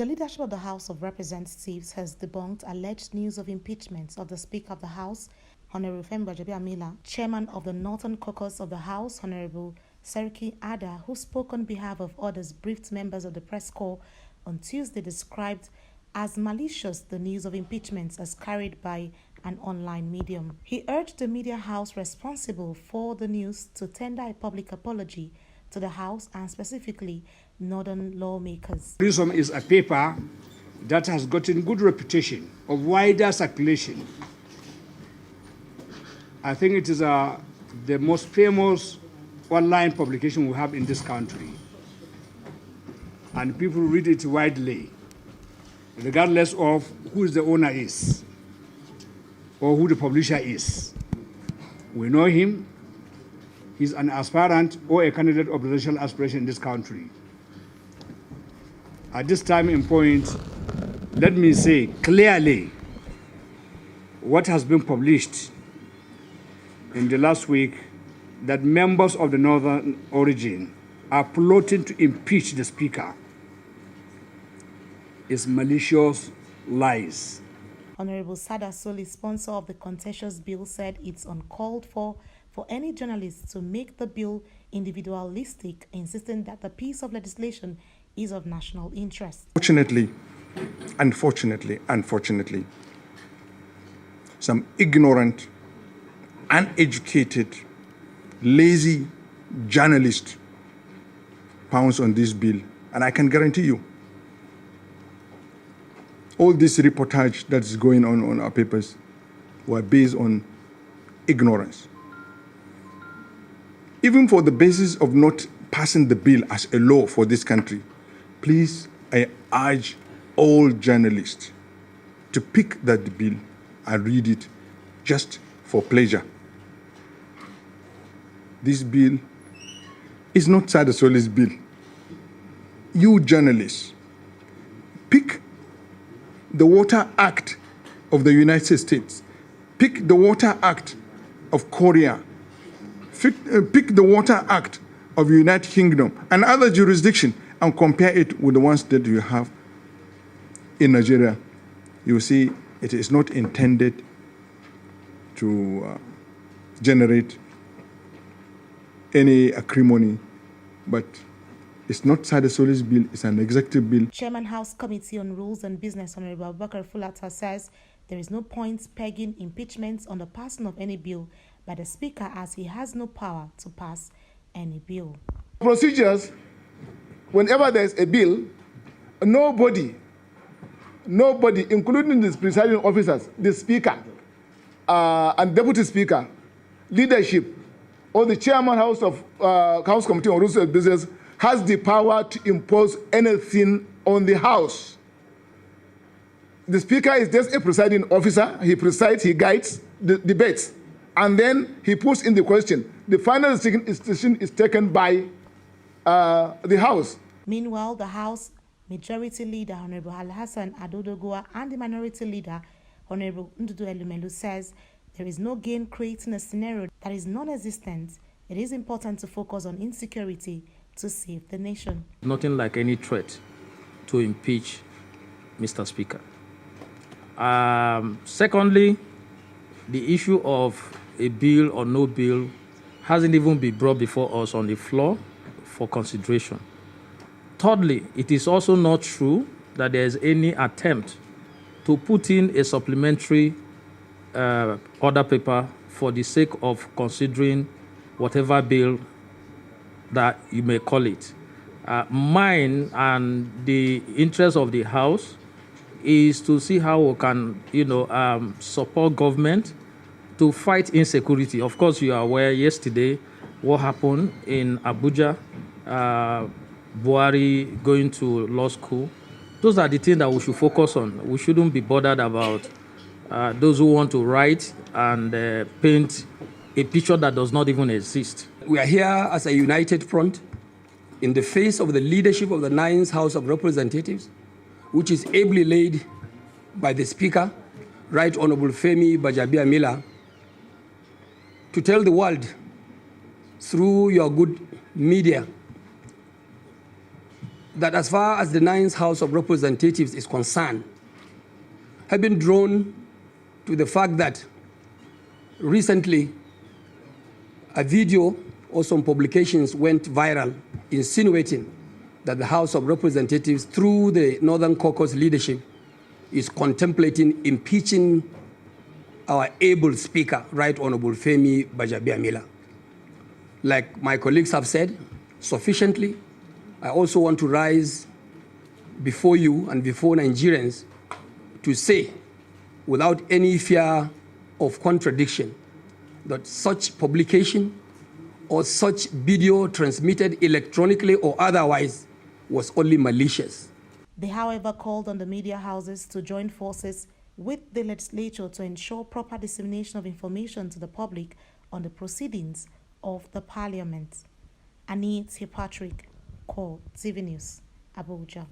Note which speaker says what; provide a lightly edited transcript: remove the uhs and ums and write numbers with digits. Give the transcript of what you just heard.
Speaker 1: The leadership of the House of Representatives has debunked alleged news of impeachment of the Speaker of the House, Honorable Femi Gbajabiamila, Chairman of the Northern Caucus of the House, Honorable Seriki Ada, who spoke on behalf of others, briefed members of the press corps on Tuesday, described as malicious the news of impeachment as carried by an online medium. He urged the media house responsible for the news to tender a public apology to the House and specifically northern lawmakers.
Speaker 2: Tourism is a paper that has gotten good reputation of wider circulation. I think it is the most famous online publication we have in this country. And people read it widely, regardless of who the owner is or who the publisher is. We know him. He's an aspirant or a candidate of presidential aspiration in this country. At this time and point, let me say clearly what has been published in the last week, that members of the northern origin are plotting to impeach the Speaker, is malicious lies.
Speaker 1: Honorable Sada Soli, sponsor of the contentious bill, said it's uncalled for any journalist to make the bill individualistic, insisting that the piece of legislation is of national interest. Unfortunately, some ignorant, uneducated, lazy journalist pounce on this bill, and I can guarantee you, all this reportage that is going on our papers were based on ignorance. Even for the basis of not passing the bill as a law for this country, please, I urge all journalists to pick that bill and read it just for pleasure. This bill is not Sada Soli's bill. You journalists, pick the Water Act of the United States, pick the Water Act of Korea, pick the Water Act of the United Kingdom and other jurisdictions and compare it with the ones that you have in Nigeria. You will see it is not intended to generate any acrimony, but it's not Sada Soli's bill, it's an executive bill. Chairman House Committee on Rules and Business, Honorable Abubakar Fulata, says there is no point pegging impeachment on the passing of any bill by the Speaker, as he has no power to pass any bill.
Speaker 3: Procedures, whenever there's a bill, nobody, including the presiding officers, the Speaker and Deputy Speaker, leadership, or the Chairman House Committee on Rules and Business has the power to impose anything on the House. The Speaker is just a presiding officer. He presides, he guides the debates, and then he puts in the question. The final decision is taken by the House.
Speaker 1: Meanwhile, the House Majority Leader, Honorable Alhassan Adodogoa, and the Minority Leader, Honorable Ndudu Elumelu, says there is no gain creating a scenario that is non-existent. It is important to focus on insecurity to save the nation.
Speaker 4: Nothing like any threat to impeach Mr. Speaker. Secondly, the issue of a bill or no bill hasn't even been brought before us on the floor for consideration. Thirdly, it is also not true that there is any attempt to put in a supplementary order paper for the sake of considering whatever bill that you may call it. Mine and the interest of the House is to see how we can, support government to fight insecurity. Of course, you are aware yesterday what happened in Abuja, Buhari going to law school. Those are the things that we should focus on. We shouldn't be bothered about those who want to write and paint a picture that does not even exist.
Speaker 5: We are here as a united front in the face of the leadership of the 9th House of Representatives, which is ably led by the Speaker, Right Honorable Femi Gbajabiamila, to tell the world through your good media that as far as the Ninth House of Representatives is concerned, have been drawn to the fact that recently a video or some publications went viral insinuating that the House of Representatives, through the Northern Caucus leadership, is contemplating impeaching our able Speaker, Right Honorable Femi Gbajabiamila. Like my colleagues have said sufficiently, I also want to rise before you and before Nigerians to say, without any fear of contradiction, that such publication or such video transmitted electronically or otherwise was only malicious.
Speaker 6: They, however, called on the media houses to join forces with the legislature to ensure proper dissemination of information to the public on the proceedings of the parliament. Anit Patrick, Call TV News, Abuja.